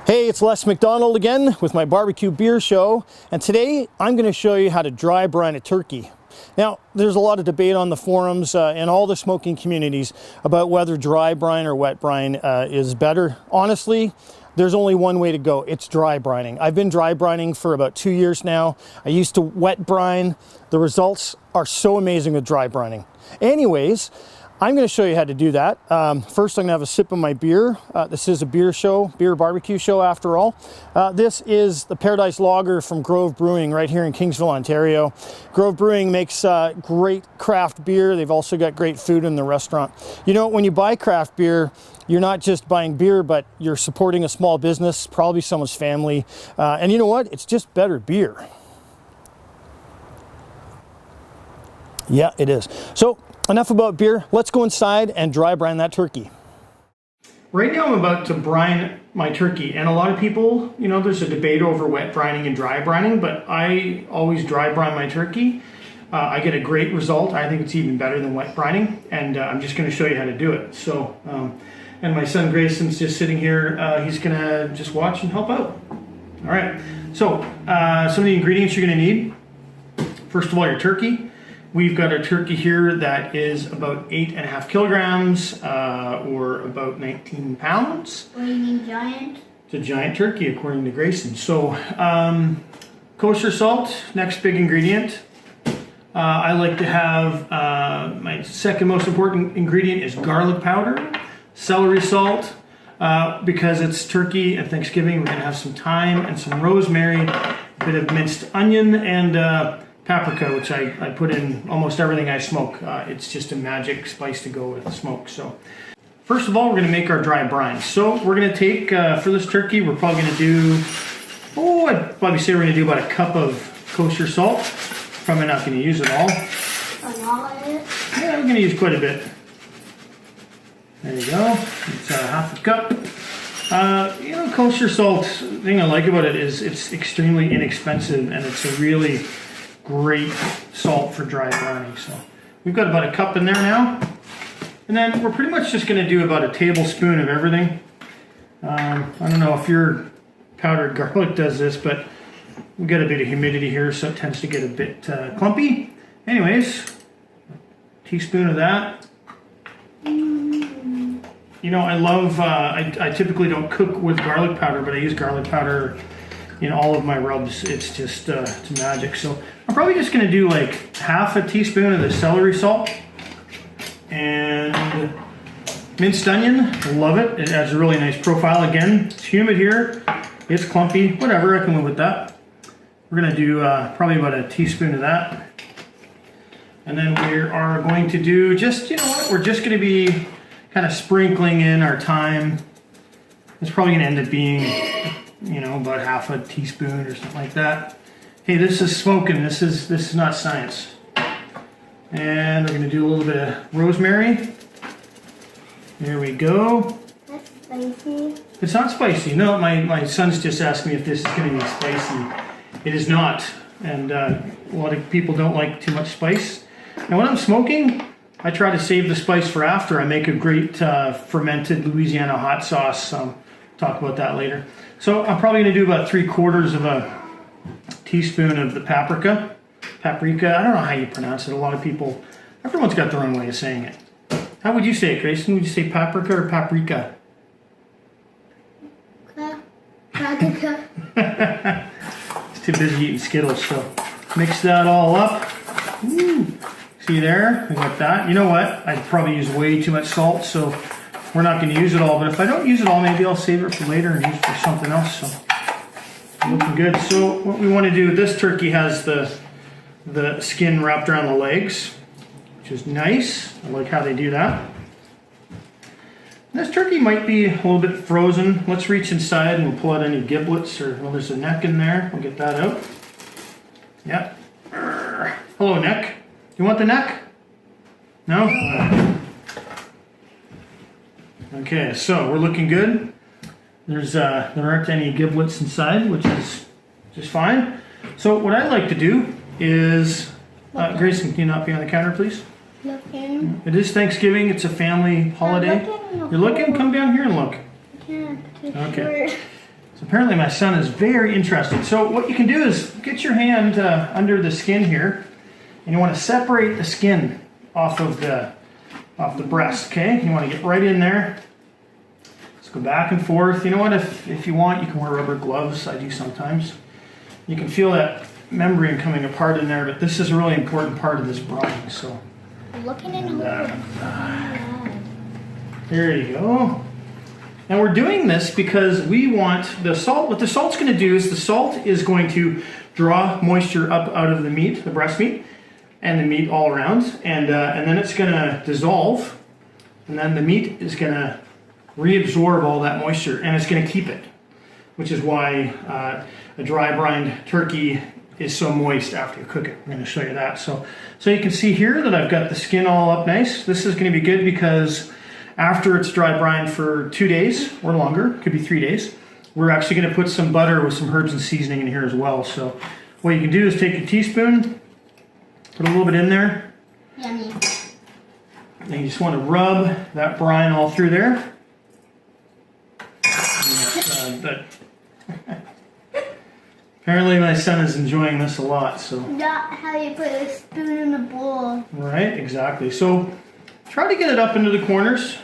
Hey, it's Les McDonald again with my barbecue beer show, and today I'm going to show you how to dry brine a turkey. Now, there's a lot of debate on the forums in all the smoking communities about whether dry brine or wet brine is better. Honestly, there's only one way to go. It's dry brining. I've been dry brining for about 2 years now. I used to wet brine. The results are so amazing with dry brining. Anyways, I'm going to show you how to do that. First, I'm going to have a sip of my beer. This is a beer barbecue show after all. This is the Paradise Lager from Grove Brewing right here in Kingsville, Ontario. Grove Brewing makes great craft beer. They've also got great food in the restaurant. You know, when you buy craft beer, you're not just buying beer, but you're supporting a small business, probably someone's family. And you know what? It's just better beer. Yeah, it is. So, enough about beer. Let's go inside and dry brine that turkey. Right now I'm about to brine my turkey, and a lot of people, you know, there's a debate over wet brining and dry brining, but I always dry brine my turkey. I get a great result. I think it's even better than wet brining, and I'm just going to show you how to do it. So, and my son Grayson's just sitting here. He's going to just watch and help out. All right. So, some of the ingredients you're going to need. First of all, your turkey. We've got a turkey here that is about 8.5 kilograms, or about 19 pounds. What do you mean giant? It's a giant turkey, according to Grayson. So, kosher salt, next big ingredient. I like to have, my second most important ingredient is garlic powder, celery salt, because it's turkey and Thanksgiving. We're going to have some thyme and some rosemary, a bit of minced onion, and paprika, which I put in almost everything I smoke. It's just a magic spice to go with the smoke. So first of all, we're going to make our dry brine. So we're going to take, for this turkey, we're probably going to do, I'd probably say we're going to do about a cup of kosher salt. Probably not going to use it all. All of it? Yeah, we're going to use quite a bit. There you go. It's half a cup. You know, kosher salt, the thing I like about it is it's extremely inexpensive, and it's a really great salt for dry brining. So we've got about a cup in there now, and then we're pretty much just going to do about a tablespoon of everything. I don't know if your powdered garlic does this, but we got a bit of humidity here, so it tends to get a bit clumpy. Anyways, a teaspoon of that. You know, I love, I typically don't cook with garlic powder, but I use garlic powder in all of my rubs. It's just, it's magic. So I'm probably just going to do like half a teaspoon of the celery salt, and minced onion. I love it. It adds a really nice profile. Again, it's humid here. It's clumpy. Whatever, I can live with that. We're going to do probably about a teaspoon of that. And then we are going to do just, you know what, we're just going to be kind of sprinkling in our thyme. It's probably going to end up being, you know, about half a teaspoon or something like that. Hey, this is smoking. This is not science. And we're going to do a little bit of rosemary. There we go. That's spicy. It's not spicy. No, my son's just asked me if this is going to be spicy. It is not. And a lot of people don't like too much spice. Now, when I'm smoking, I try to save the spice for after. I make a great fermented Louisiana hot sauce. Talk about that later. So I'm probably going to do about 3/4 of a teaspoon of the paprika. Paprika, I don't know how you pronounce it. A lot of people, everyone's got their own way of saying it. How would you say it, Grayson? Would you say paprika or paprika? Paprika. He's too busy eating Skittles, so mix that all up. Ooh. See there? We got that. You know what? I'd probably use way too much salt, so we're not going to use it all. But if I don't use it all, maybe I'll save it for later and use it for something else. So looking good. So what we want to do, this turkey has the skin wrapped around the legs, which is nice. I like how they do that. This turkey might be a little bit frozen. Let's reach inside and we'll pull out any giblets or, well, there's a neck in there. We'll get that out. Yep. Hello, neck. You want the neck? No? Okay, so we're looking good. There aren't any giblets inside, which is just fine. So what I'd like to do is, Grayson, can you not be on the counter, please? Looking. It is Thanksgiving. It's a family holiday. You're looking? Come down here and look. Okay. So apparently my son is very interested. So what you can do is get your hand under the skin here, and you want to separate the skin off the breast. Okay? You want to get right in there. Let's go back and forth. You know what? If you want, you can wear rubber gloves. I do sometimes. You can feel that membrane coming apart in there, but this is a really important part of this brine. So. Looking in the There you go. And we're doing this because we want the salt. What the salt's going to do is the salt is going to draw moisture up out of the meat, the breast meat, and the meat all around, and then it's going to dissolve, and then the meat is going to reabsorb all that moisture, and it's going to keep it, which is why a dry brined turkey is so moist after you cook it. I'm going to show you that. So you can see here that I've got the skin all up nice. This is going to be good because after it's dry brined for 2 days or longer, could be 3 days, we're actually going to put some butter with some herbs and seasoning in here as well. So what you can do is take a teaspoon, put a little bit in there. Yummy. And you just want to rub that brine all through there. Apparently my son is enjoying this a lot, so. Not how you put a spoon in a bowl. Right, exactly. So try to get it up into the corners.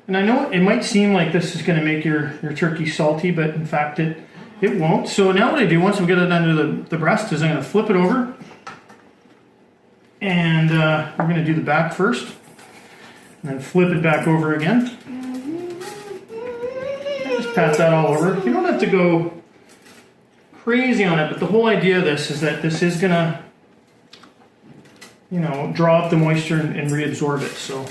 And I know it might seem like this is going to make your turkey salty, but in fact it won't. So now what I do, once we get it under the breast, is I'm going to flip it over. And we're going to do the back first. And then flip it back over again. And just pat that all over. You don't have to go crazy on it, but the whole idea of this is that this is going to, you know, draw up the moisture and reabsorb it. So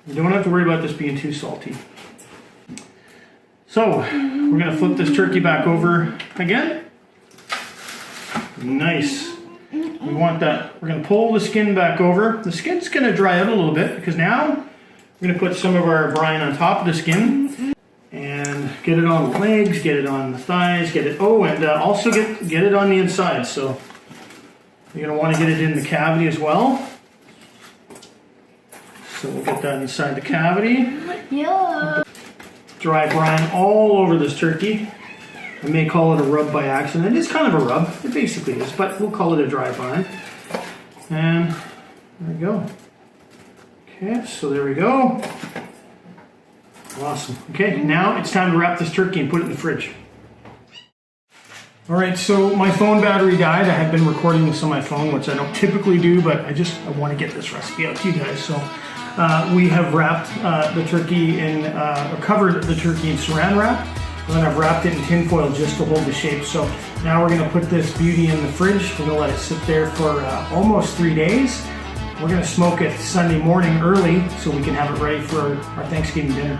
you don't have to worry about this being too salty. So we're going to flip this turkey back over again. Nice. We want that. We're going to pull the skin back over. The skin's going to dry out a little bit because now we're going to put some of our brine on top of the skin and get it on the legs, get it on the thighs, get it, and also get it on the inside. So you're going to want to get it in the cavity as well. So we'll get that inside the cavity. Yeah. Dry brine all over this turkey. I may call it a rub by accident. It is kind of a rub. It basically is, but we'll call it a dry brine. And there we go. Okay, so there we go. Awesome. Okay, now it's time to wrap this turkey and put it in the fridge. All right, so my phone battery died. I had been recording this on my phone, which I don't typically do, but I want to get this recipe out to you guys. So we have wrapped the turkey in, covered the turkey in saran wrap. And then I've wrapped it in tin foil just to hold the shape. So now we're gonna put this beauty in the fridge. We're gonna let it sit there for almost 3 days. We're gonna smoke it Sunday morning early so we can have it ready for our Thanksgiving dinner.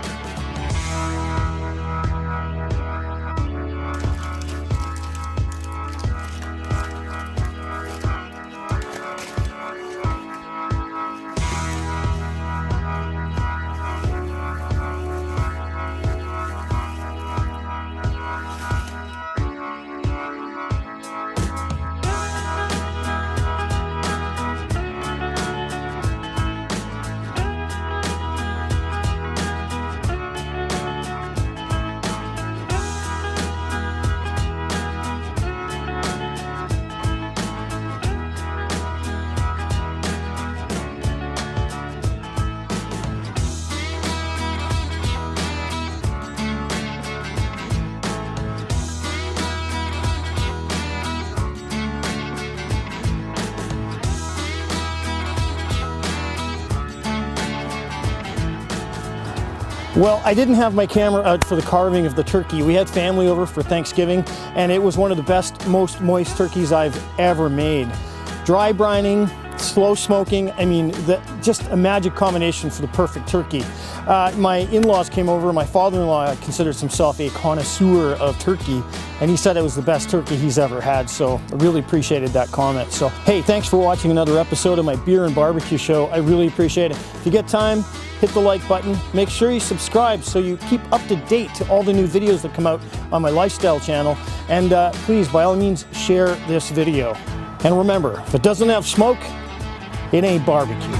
Well, I didn't have my camera out for the carving of the turkey. We had family over for Thanksgiving, and it was one of the best, most moist turkeys I've ever made. Dry brining, slow smoking. I mean, just a magic combination for the perfect turkey. My in-laws came over. My father-in-law considers himself a connoisseur of turkey, and he said it was the best turkey he's ever had, so I really appreciated that comment. So, hey, thanks for watching another episode of my beer and barbecue show. I really appreciate it. If you get time, hit the like button. Make sure you subscribe so you keep up to date to all the new videos that come out on my lifestyle channel. And please, by all means, share this video. And remember, if it doesn't have smoke, it ain't barbecue.